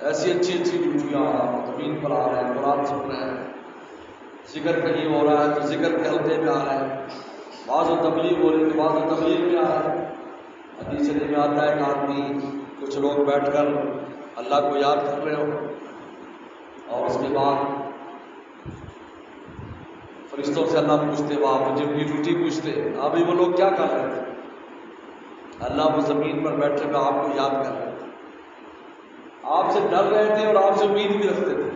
ایسی اچھی اچھی ڈیوٹیاں زمین پر آ رہے ہیں، قرآن سن رہے ہیں، ذکر کہیں ہو رہا ہے تو ذکر کے حلقے میں آ رہے ہیں، بعض و تبلیغ ہو رہی ہے تو بعض و تبلیغ میں آ رہا ہے۔ حدیث شریف میں آتا ہے کہ آدمی کچھ لوگ بیٹھ کر اللہ کو یاد کر رہے ہو اور اس کے بعد فرشتوں سے اللہ پوچھتے، وہاں جن کی ڈیوٹی پوچھتے، ابھی وہ لوگ کیا کر رہے تھے؟ اللہ وہ زمین پر بیٹھے ہوئے آپ کو یاد کر رہے تھے، آپ سے ڈر رہے تھے اور آپ سے امید بھی رکھتے تھے۔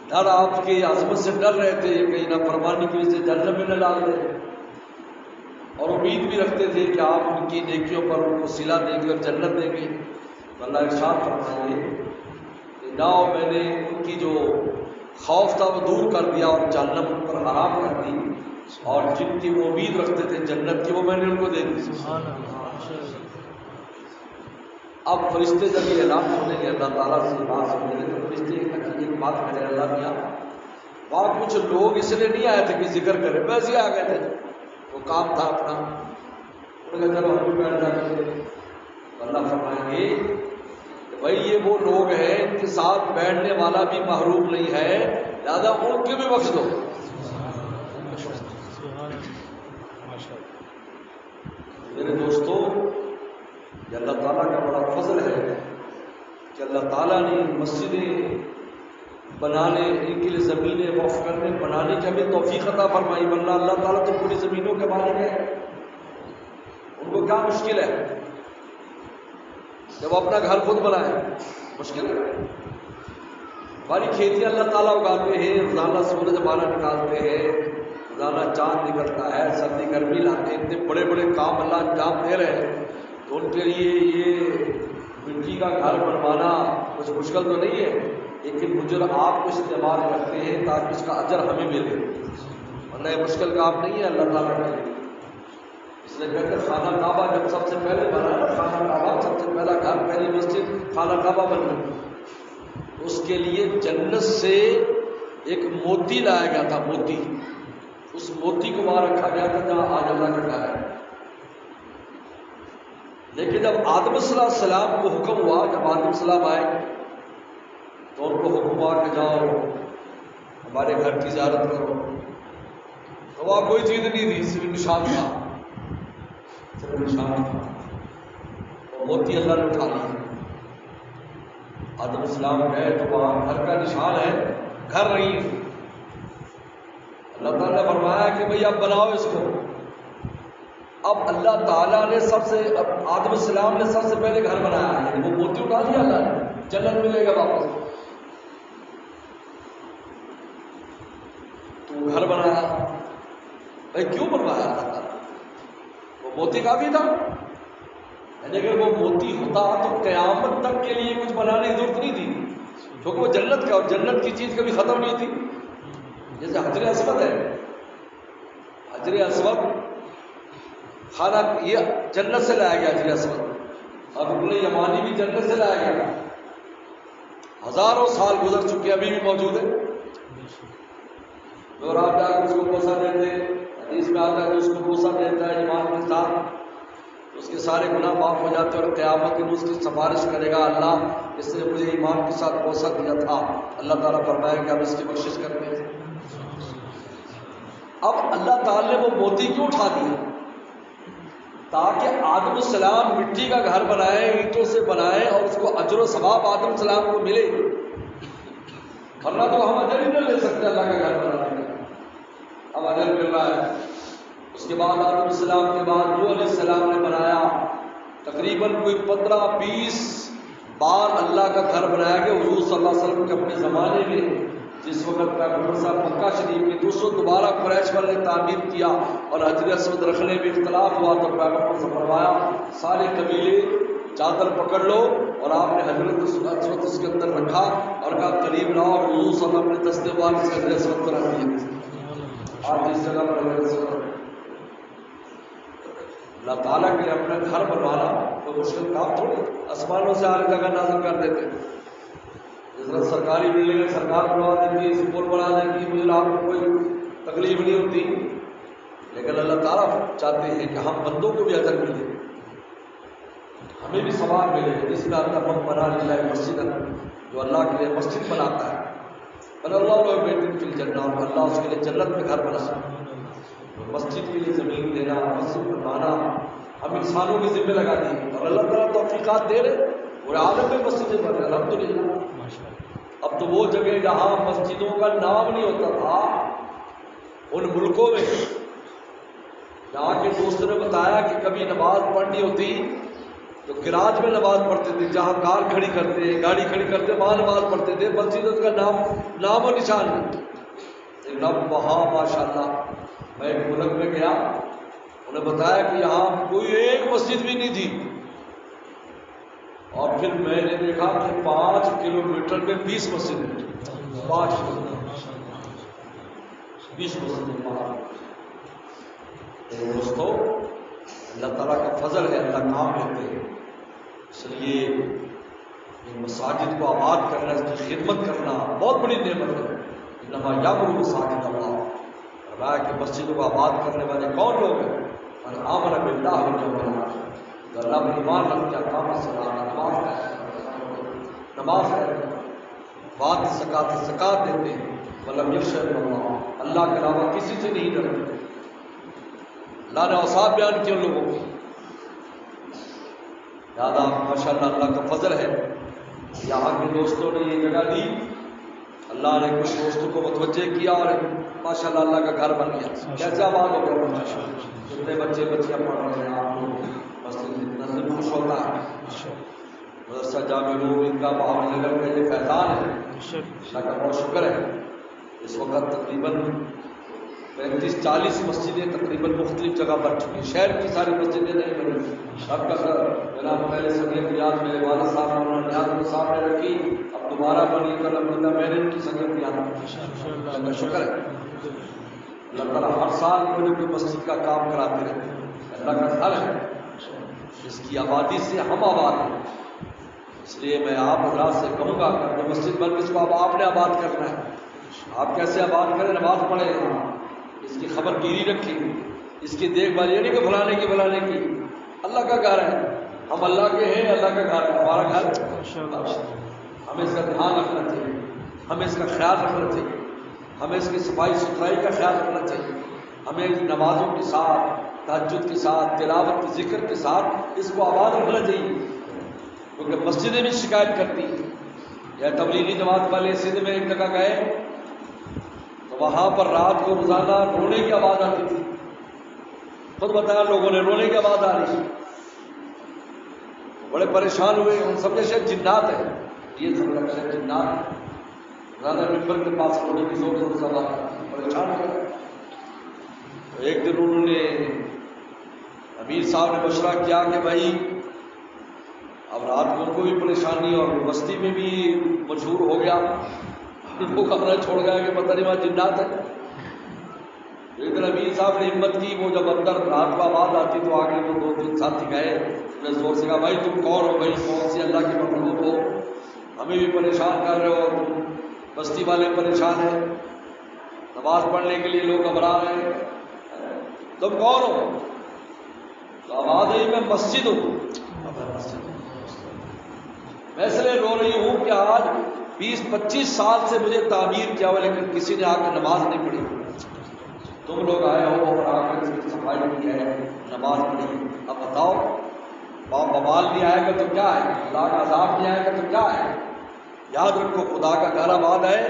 ڈر آپ کی عظمت سے ڈر رہے تھے، کہیں نہ فرمانی کی وجہ سے جہنم میں نہ ڈال دیں، اور امید بھی رکھتے تھے کہ آپ ان کی نیکیوں پر ان کو صلہ دیں گے اور جنت دیں گے۔ تو اللہ ارشاد فرمائے کہ جاؤ، میں نے ان کی جو خوف تھا وہ دور کر دیا اور جہنم ان پر حرام کر دی، اور جن کی وہ امید رکھتے تھے جنت کی وہ میں نے ان کو دے دی۔ اب فرشتے جب یہ اعلان ہونے کے اللہ تعالیٰ سے بات سنیں گے تو فرشتے ایک بات کریں، اللہ میاں وہاں کچھ لوگ اس لیے نہیں آئے تھے کہ ذکر کریں، ویسے ہی آ گئے تھے، وہ کام تھا اپنا، انہوں نے چلو ہم بھی بیٹھ جاتے تھے۔ اللہ فرمائیں گے کہ بھائی یہ وہ لوگ ہیں ان کے ساتھ بیٹھنے والا بھی محروم نہیں ہے، لہٰذا ان کے بھی بخش دو۔ میرے دوستو، یہ اللہ تعالیٰ کا بڑا فضل ہے کہ اللہ تعالیٰ نے مسجدیں بنانے، ان کے لیے زمینیں وقف کرنے بنانے کی ہمیں توفیق عطا فرمائی، ورنہ اللہ تعالیٰ تو پوری زمینوں کے مالک ہے، ان کو کیا مشکل ہے جب اپنا گھر خود بنائے؟ مشکل ہے۔ ہماری کھیتیاں اللہ تعالیٰ اگاتے ہیں، روزانہ سورج ہمارا نکالتے ہیں، روزانہ چاند نکلتا ہے، سردی گرمی لاتے ہیں، اتنے بڑے بڑے کام اللہ انجام دے رہے ہیں، تو ان کے لیے یہ مٹی کا گھر بنوانا کچھ مشکل تو نہیں ہے، لیکن مجر آپ کو استعمال کرتے ہیں تاکہ اس کا اجر ہمیں ملے، ورنہ یہ مشکل کام نہیں ہے اللہ تعالیٰ کے لیے۔ اس نے کہتے خانہ کعبہ جب سب سے پہلے بنا نا، خانہ کعبہ سب سے پہلا گھر، پہلی مسجد خانہ کعبہ بنی، اس کے لیے جنت سے ایک موتی لایا گیا تھا، موتی، اس موتی کو وہاں رکھا گیا تھا جہاں آج اللہ کا گھر ہے۔ لیکن جب آدم صلی اللہ علیہ السلام کو حکم ہوا، جب آدم السلام آئے تو ان کو حکم ہوا کہ جاؤ ہمارے گھر کی زیارت کرو، تو وہاں کوئی چیز نہیں تھی، صرف نشان تھا، صرف نشان تھا، اور موتی اللہ نے اٹھا لیا۔ آدم السلام گئے تو وہاں گھر کا نشان ہے، گھر نہیں ہے۔ اللہ تعالیٰ نے فرمایا کہ بھئی اب بناؤ اس کو۔ اب اللہ تعالیٰ نے آدم السلام نے سب سے پہلے گھر بنایا ہے، وہ موتی اٹھا دیا اللہ نے، جنت ملے گا واپس۔ تو گھر بنایا، بھائی کیوں بنوایا اللہ تعالیٰ؟ وہ موتی کافی تھا، یعنی اگر وہ موتی ہوتا تو قیامت تک کے لیے کچھ بنانے کی ضرورت نہیں تھی، کیونکہ وہ جنت کا، اور جنت کی چیز کبھی ختم نہیں تھی۔ جیسے حجر اسود ہے، حجر اسود خانہ یہ جنت سے لایا گیا، حجر اسود، اور رکن یمانی بھی جنت سے لایا گیا، ہزاروں سال گزر چکے ابھی بھی موجود ہے۔ اور آپ جا کے اس کو بوسہ دیتے، حدیث میں آتا ہے کہ اس کو بوسہ دیتا ہے ایمان کے ساتھ، اس کے سارے گناہ معاف ہو جاتے ہیں، اور قیامت کے دن اس کی سفارش کرے گا، اللہ اس نے مجھے ایمان کے ساتھ بوسہ دیا تھا، اللہ تعالیٰ فرمائے کہ ہم اس کی بخشش کرتے ہیں۔ اب اللہ تعالیٰ نے وہ موتی کیوں اٹھا دیا؟ تاکہ آدم السلام مٹی کا گھر بنائے، اینٹوں سے بنائے، اور اس کو اجر و ثواب آدم السلام کو ملے، ورنہ تو ہم اجر ہی نہ لے سکتے اللہ کا گھر بنانے کا، اب اجر مل رہا ہے۔ اس کے بعد آدم السلام کے بعد نوح علیہ السلام نے بنایا، تقریباً کوئی 15-20 بار اللہ کا گھر بنایا گیا۔ حضور صلی اللہ علیہ وسلم کے اپنے زمانے میں جس وقت پیغمبر صاحب مکہ شریف میں 200 دوبارہ قریش والے نے تعمیر کیا اور حجر اسود رکھنے میں اختلاف ہوا، تو پیغمبر سے فرمایا سارے قبیلے چادر پکڑ لو، اور آپ نے حضرت اسود اس کے اندر رکھا اور کہا قریب لاؤ، اور حضور صلی اللہ علیہ وسلم نے دستے بار اس حجر اسود کو رکھ دیا۔ آپ جس جگہ پر حجر اسود اللہ تعالیٰ کے لیے اپنا گھر بنوانا کوئی مشکل کام تھوڑی، آسمانوں سے ہر جگہ نازل کر دیتے، جس طرح سرکاری بلڈنگ سرکار بنوا دیتی ہے، سکول بنا دیتی ہے، مجھے آپ کو کوئی تکلیف نہیں ہوتی، لیکن اللہ تعالیٰ چاہتے ہیں کہ ہم بندوں کو بھی اجر ملے، ہمیں بھی ثواب ملے، جس میں اللہ من بنا للہ مسجد، جو اللہ کے لیے مسجد بناتا ہے بل اللہ بیت فی الجنہ، اللہ اس کے لیے جنت میں گھر بنا. مسجد کے لیے زمین دینا، مسجد بنانا ہم انسانوں کے ذمہ لگا دی، اور اللہ تعالیٰ توفیقات دے رہے. پورے عالم میں مسجدیں بن رہے الحمدللہ. اب تو وہ جگہ جہاں مسجدوں کا نام نہیں ہوتا تھا ان ملکوں میں، جہاں کے دوستوں نے بتایا کہ کبھی نماز پڑھنی ہوتی تو گراج میں نماز پڑھتے تھے، جہاں کار کھڑی کرتے گاڑی کھڑی کرتے وہاں نماز پڑھتے تھے، مسجد کا نام و نشان نہیں. لیکن اب وہاں ماشاءاللہ میں ایک ملک میں گیا، انہیں بتایا کہ یہاں کوئی ایک مسجد بھی نہیں تھی، اور پھر میں نے دیکھا کہ 5 کلومیٹر میں 20 مسجدیں، 5 20 مسجدیں وہاں. دوستو اللہ تعالیٰ کا فضل ہے، اللہ کام لیتے ہیں. اس لیے یہ مساجد کو آباد کرنا، اس کی خدمت کرنا بہت بڑی نعمت ہے. انما یامر مساجد اللہ، فرمایا کہ مسجدوں کو آباد کرنے والے کون لوگ ہیں؟ من آمن باللہ والیوم الآخر، جو اللہ پر ایمان رکھتے ہیں، اقام الصلاۃ، نماز پڑھتے ہیں، بات زکات دیتے ہیں، ولم یخش الا اللہ، اللہ کے علاوہ کسی سے نہیں ڈرتے. اللہ نے اوصاف بیان کیے ان لوگوں کی. یاد ماشاءاللہ اللہ کا فضل ہے، یہاں کے دوستوں نے یہ جگہ دی، اللہ نے کچھ دوستوں کو متوجہ کیا اور ماشاءاللہ اللہ کا گھر بن گیا. کیسے آباد ہو گیا، کتنے بچے بچیاں پڑھ رہے ہیں آپ لوگ، بس اتنا دل خوش ہوتا ہے. مدرسہ جامع نور ان کا باہر نگر کا یہ فیضان ہے، اللہ کا بہت شکر ہے. اس وقت تقریباً 35-40 مسجدیں تقریباً مختلف جگہ بن چکی ہیں. شہر کی ساری مسجدیں نہیں بنی. اب کا جناب پہلے سنگت یاد میرے والد صاحب نے نیاز صاحب نے رکھی، اب دوبارہ بنی کر الحمدللہ میں نے ان کی سنگت یاد اللہ کا شکر ہے. اللہ تعالیٰ ہر سال کوئی کوئی مسجد کا کام کراتے رہتے ہیں، اللہ کا پھل ہے. اس کی آبادی سے ہم آباد ہیں. اس لیے میں آپ حضرات سے کہوں گا کہ مسجد بن کے اس کو اب آپ نے آباد کرنا ہے. آپ کیسے آباد کریں؟ نماز پڑھیں، اس کی خبر گیری رکھی، اس کی دیکھ بھال، یہ نہیں کہ فلانے کی اللہ کا گھر ہے، ہم اللہ کے ہیں، اللہ کا گھر ہے ہمارا گھر. ہمیں اس کا دھیان رکھنا چاہیے، ہمیں اس کا خیال رکھنا چاہیے، ہمیں اس کی صفائی ستھرائی کا خیال رکھنا چاہیے. ہمیں نمازوں کے ساتھ، تہجد کے ساتھ، تلاوت ذکر کے ساتھ اس کو آباد رکھنا چاہیے. کیونکہ مسجدیں بھی شکایت کرتی ہیں. یا تبلیغی جماعت والے سندھ میں ایک جگہ گئے تو وہاں پر رات کو روزانہ رونے کی آواز آتی تھی. خود بتایا لوگوں نے رونے کی آواز آ رہی، بڑے پریشان ہوئے. ان سب جیسے جنات ہے، یہ سب لگتا ہے جنات زیادہ ممبر کے پاس رونے کی زور سے پریشان ہو گئے. ایک دن انہوں نے امیر صاحب نے مشورہ کیا کہ بھائی اب رات کو ان کو بھی پریشانی اور بستی میں بھی مشہور ہو گیا، ان کو خبریں چھوڑ گیا کہ پتہ نہیں وہاں جنات ہے. ایک دن امیر صاحب نے ہمت کی، وہ جب اندر رات کو آواز آتی تو آگے وہ 2-3 ساتھی گئے، انہوں نے زور سے کہا بھائی تم کون ہو، بھائی کون سی اللہ کی مخلوق ہو، ہمیں بھی پریشان کر رہے ہو، تم بستی والے پریشان ہیں، نماز پڑھنے کے لیے لوگ گھبرا رہے ہیں، تم کون ہو؟ تو آواز ہے میں مسجد ہوں. میں اس لیے رو رہی ہوں کہ آج 20-25 سال سے مجھے تعمیر کیا ہوا لیکن کسی نے آ کر نماز نہیں پڑھی. تم لوگ آئے ہو اور آ کر اس کی صفائی کی ہے، نماز پڑھی. اب بتاؤ بوال نہیں آئے گا تو کیا ہے، اللہ کا عذاب نہیں آئے گا تو کیا ہے. یاد رکھو خدا کا گھر آباد ہے،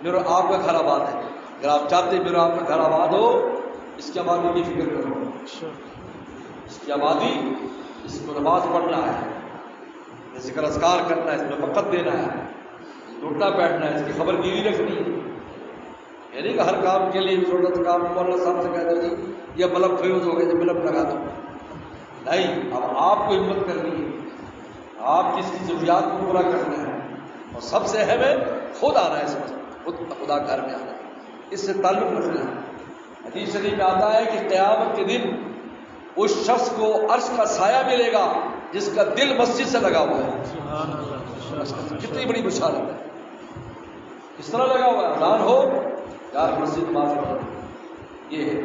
میرا آپ کا گھر آباد ہے. اگر آپ چاہتے میرا آپ کا گھر آباد ہو، اس کی آبادی کی فکر کرو. اس کی آبادی، اس کو نماز پڑھنا ہے، ذکر اذکار کرنا ہے، اس میں وقت دینا ہے، اٹھنا بیٹھنا ہے، اس کی خبر گیری رکھنی ہے. یعنی کہ ہر کام کے لیے چھوٹا سا کام مولانا صاحب سے کہہ دو جی یہ بلب فیوز ہو گئے جب بلب لگا دو. نہیں، اب آپ کو ہمت کرنی ہے، آپ کی اس کی ضروریات کو پورا کرنا ہے. اور سب سے اہم ہے خود آنا ہے، اس میں خود خدا گھر میں آنا ہے، اس سے تعلق رکھنا ہے. حدیث شریف میں آتا ہے کہ قیامت کے دن اس شخص کو عرش کا سایہ ملے گا جس کا دل مسجد سے لگا ہوا ہے. کتنی بڑی بشارت ہے. کس طرح لگا ہوا ہے؟ اذان ہو یار مسجد معاف کرو، یہ ہے،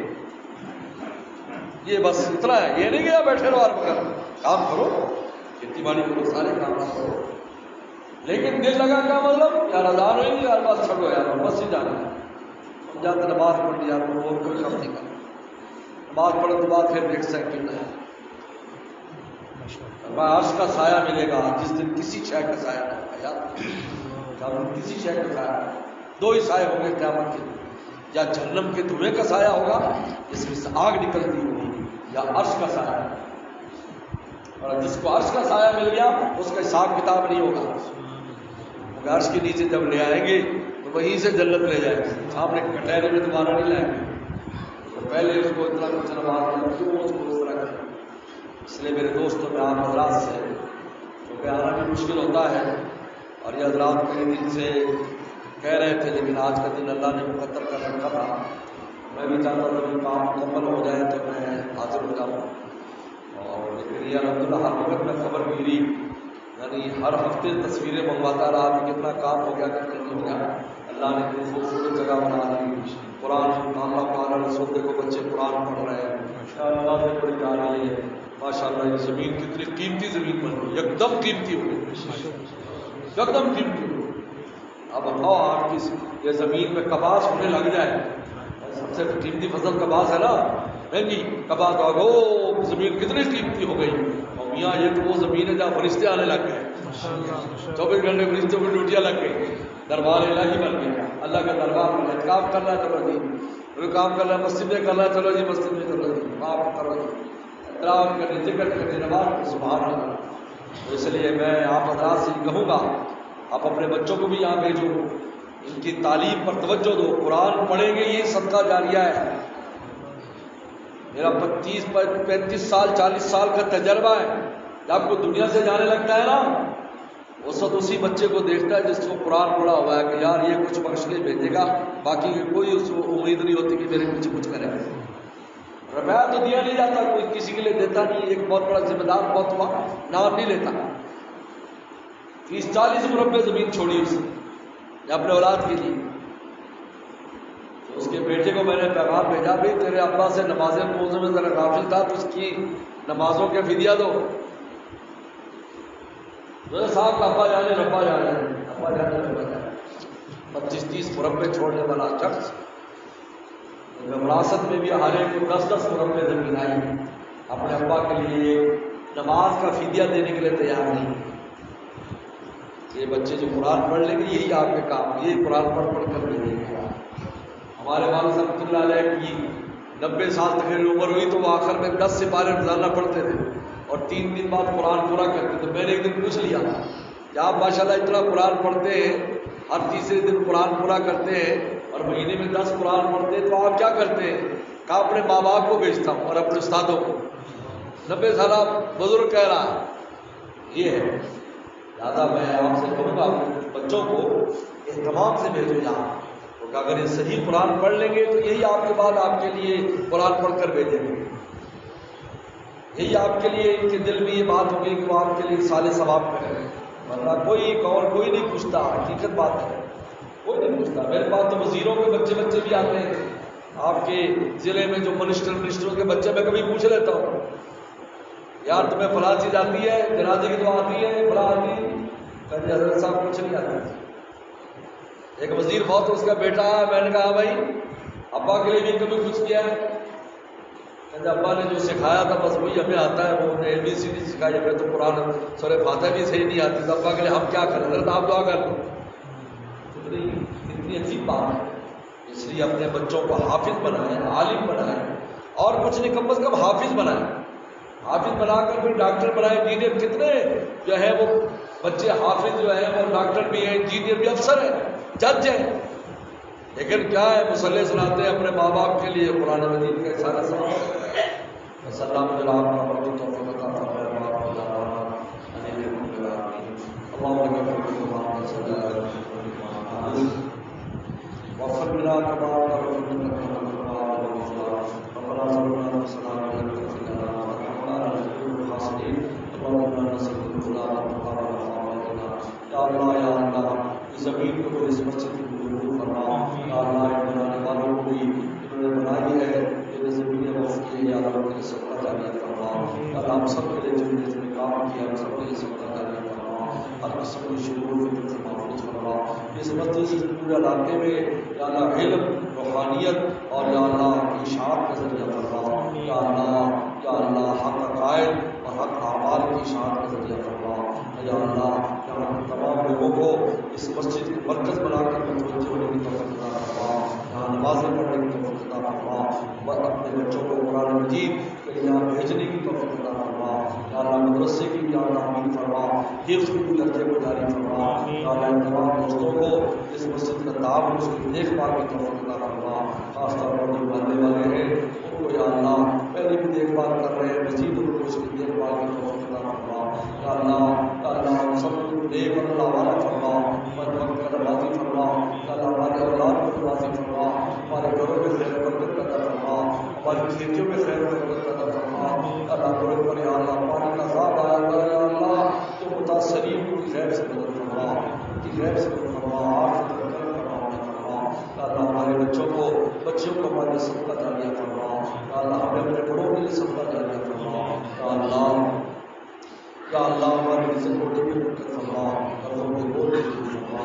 یہ بس اتنا ہے. یہ نہیں کہ بیٹھے رہو ہر وقت، کام کرو، کھیتی باڑی کرو، سارے کام کرو. لیکن دل لگا کیا مطلب یار اذان ہوئی نہیں یار بس چھوڑو یار بس ہی جانا ہے جاتے نماز پڑھ لی یار اور کوئی کام نہیں کرنا نماز پڑھنے کے بعد پھر دیکھ سکتے ہیں عرش کا سایہ ملے گا جس دن کسی شے کا سایہ نہ ہوگا یار کسی شے کا سایہ دو ہی سائے ہوں گے قیامت کے یا جہنم کے دھوئیں کا سایہ ہوگا جس میں سے آگ نکلتی ہوگی یا عرش کا سایہ اور جس کو عرش کا سایہ مل گیا اس کا حساب کتاب نہیں ہوگا عرش کے نیچے جب لے آئیں گے تو وہیں سے جنت لے جائیں گے سامنے کٹہرے میں دوبارہ نہیں لائیں گے تو پہلے اس کو اتنا کچھ نماز کیوں اس کو اس طرح کریں اس لیے میرے دوستوں میں آپ حضرات سے کیونکہ آنا بھی مشکل ہوتا ہے اور یہ حضرات کئی دن سے کہہ رہے تھے لیکن آج کا دن اللہ نے مقدر کر رکھا تھا میں بھی چاہتا تھا کہ کام مکمل ہو جائے تو میں حاضر ہو جاؤں اور لیکن یہ الحمدللہ ہر وقت میں خبر ملی یعنی ہر ہفتے تصویریں منگواتا رہا کہ کتنا کام ہو گیا کتنا نہیں ہو گیا اللہ نے اتنی خوبصورت جگہ بنا دی قرآن اللہ تعالیٰ رسول دیکھو بچے قرآن پڑھ رہے ہیں اللہ سے بڑی جا رہی ہے ماشاء اللہ یہ زمین کتنی قیمتی زمین بن گئی ایک دم قیمتی ہو گئی ایک دم قیمتی ہو گئی اب بتاؤ آپ کی یہ زمین میں کپاس ہونے لگ جائے سب سے قیمتی فصل کپاس ہے نا مہنگی کپاس ہو زمین کتنی قیمتی ہو گئی اور میاں یہ تو وہ زمین ہے جہاں فرشتے آنے لگ گئے 24 گھنٹے فرشتوں کی ڈیوٹیاں لگ گئی دربار الہی بن گیا اللہ کا دربار میں احتکاف کرنا چلو جی کوئی کام کرنا مسجد میں کرنا چلو جی مسجد میں چلو جی معاف کرو جی احترام کرنے ذکر کرنے نماز سبحان اللہ تو اس لیے میں آپ حضرات سے کہوں گا آپ اپنے بچوں کو بھی یہاں بھیجو ان کی تعلیم پر توجہ دو قرآن پڑھیں گے یہ صدقہ جاریہ ہے میرا 35 سال 40 سال کا تجربہ ہے جب کوئی دنیا سے جانے لگتا ہے نا اس وقت اسی بچے کو دیکھتا ہے جس کو قرآن پڑھا ہوا ہے کہ یار یہ کچھ بخش کے بھیجے گا باقی کوئی اس کو امید نہیں ہوتی کہ میرے پیچھے کچھ کرے روپیہ تو دیا نہیں جاتا کوئی کسی کے لیے دیتا نہیں ایک بہت بڑا ذمہ دار بہت ہوا نام نہیں لیتا 30-40 مربع زمین چھوڑی اس نے اپنے اولاد کے لیے تو اس کے بیٹے کو میں نے پیغام بھیجا بھی تیرے ابا سے نمازیں موزے میں ذرا غافل تھا تو اس کی نمازوں کے فدیہ دو صاحب ابا جانے ربا جانے 25-30 مربع چھوڑنے والا شخص وراثت میں بھی ہر ایک کو 10-10 مربع زمین آئی اپنے ابا کے لیے نماز کا فدیہ دینے کے لیے تیار نہیں یہ بچے جو قرآن پڑھ لیں گے یہی آپ کے کام یہی قرآن پڑھ کر بھیجیں گے ہمارے والد رحمۃ اللہ علیہ کی 90 سال تک عمر ہوئی تو وہ آخر میں 10 سپارے روزانہ پڑھتے تھے اور 3 دن بعد قرآن پورا کرتے تھے میں نے ایک دن پوچھ لیا کہ آپ ماشاء اللہ اتنا قرآن پڑھتے ہیں ہر تیسرے دن قرآن پورا کرتے ہیں اور مہینے میں 10 قرآن پڑھتے ہیں تو آپ کیا کرتے ہیں کہا اپنے ماں باپ کو بھیجتا ہوں اور اپنے استادوں کو 90 سالہ بزرگ کہہ رہا یہ ہے لہٰذا میں آپ سے کہوں گا بچوں کو اہتمام سے بھیجو یہاں کیونکہ اگر یہ صحیح قرآن پڑھ لیں گے تو یہی آپ کے بعد آپ کے لیے قرآن پڑھ کر بھیجیں گے یہی آپ کے لیے ان کے دل میں یہ بات ہوگی کہ وہ آپ کے لیے سال ثواب کریں ورنہ کوئی نہیں پوچھتا حقیقت بات ہے کوئی نہیں پوچھتا میرے پاس تو وزیروں کے بچے بھی آتے ہیں آپ کے ضلع میں جو منسٹروں کے بچے میں کبھی پوچھ لیتا ہوں یار تمہیں فلاں چیز آتی ہے جنازے کی دعا آتی ہے فلاں آتی ہے کہتے حضرت صاحب کچھ نہیں آتا ایک وزیر بہت اس کا بیٹا ہے میں نے کہا بھائی ابا کے لیے بھی کبھی کچھ کیا ہے کہتے ابا نے جو سکھایا تھا بس وہی ہمیں آتا ہے وہ نے ABCD سکھائی ہمیں تو قرآن سورہ فاتحہ بھی صحیح نہیں آتی تو ابا کے لیے ہم کیا کریں حضرت آپ دعا کر دو اتنی عجیب بات ہے اس لیے اپنے بچوں کو حافظ بنائیں عالم بنائیں اور کچھ نہیں کم از کم حافظ بنائیں حافظ بنا کر پھر ڈاکٹر بنائے انجینئر کتنے جو ہے وہ بچے حافظ جو ہے وہ ڈاکٹر بھی ہیں انجینئر بھی افسر ہیں جج ہیں لیکن کیا ہے مصلی سناتے ہیں اپنے ماں باپ کے لیے قرآن مجید کا سارا سوال سلام زمین کو اس مسجد کی قبول فرما یا اللہ بنانے والوں کو بھی انہوں نے بنائی ہے یہ زمین وقت کی یا اللہ کے صدقہ جاریہ فرما اللہ ہم سب کے لیے جن نے کام کیا ہم سب کے لیے صدقہ جاریہ فرما ہر قسم کی شرور سے محفوظ فرما. اس مسجد سے پورے علاقے میں یا اللہ علم روحانیت اور یا اللہ اشاعت کا ذریعہ فرما. یا اللہ حق عقائد اور حق اعمال کی اشاعت کا ذریعہ فرما. یا اللہ یہاں تمام لوگوں کو اس مسجد کو مرکز بنا کر متوجہ ہونے کی توفیق عطا فرما. یہاں نمازیں پڑھنے کی توفیق عطا فرما. اپنے بچوں کو قرآن مجید کے یہاں بھیجنے کی توفیق عطا فرما. یا اللہ مدرسے کی بھی تعمیر فرما. حفظ کی بھی درجے کو جاری فرما. یا اللہ تمام دوستوں کو اس مسجد کا تعاون اس کی دیکھ بھال کی توفیق عطا فرما. خاص طور پر جو بننے والے ہیں ان کو یا اللہ پہلے بھی دیکھ بھال کر رہے ہیں, مزید ان کو اس کی دیکھ بھال کی توفیق عطا فرما. یا اللہ سب کو نیک اور اللہ والا فرما. وقت کا راضی فرما. یا اللہ ہمارے اولاد کو راضی فرما. ہمارے گھروں میں خیر برکت عطا فرما. ہماری کھیتیوں میں خیر برکت عطا فرما. اللہ بڑے پر یا اللہ پانی کا عذاب آیا ہوا ہے. یا اللہ تو متاثرین کی خیر سے مدد فرما. ان کی خیر سے مدد فرما. آپ سے فرما. یا اللہ ہمارے بچوں کو ہمارے صدقہ جاریہ فرما. یا اللہ ہمیں اپنے بڑوں کے لیے صدقہ جاریہ فرما. یا اللہ ہماری عزت کو ڈبی برکت فرما. اور ہم کو بول فرما.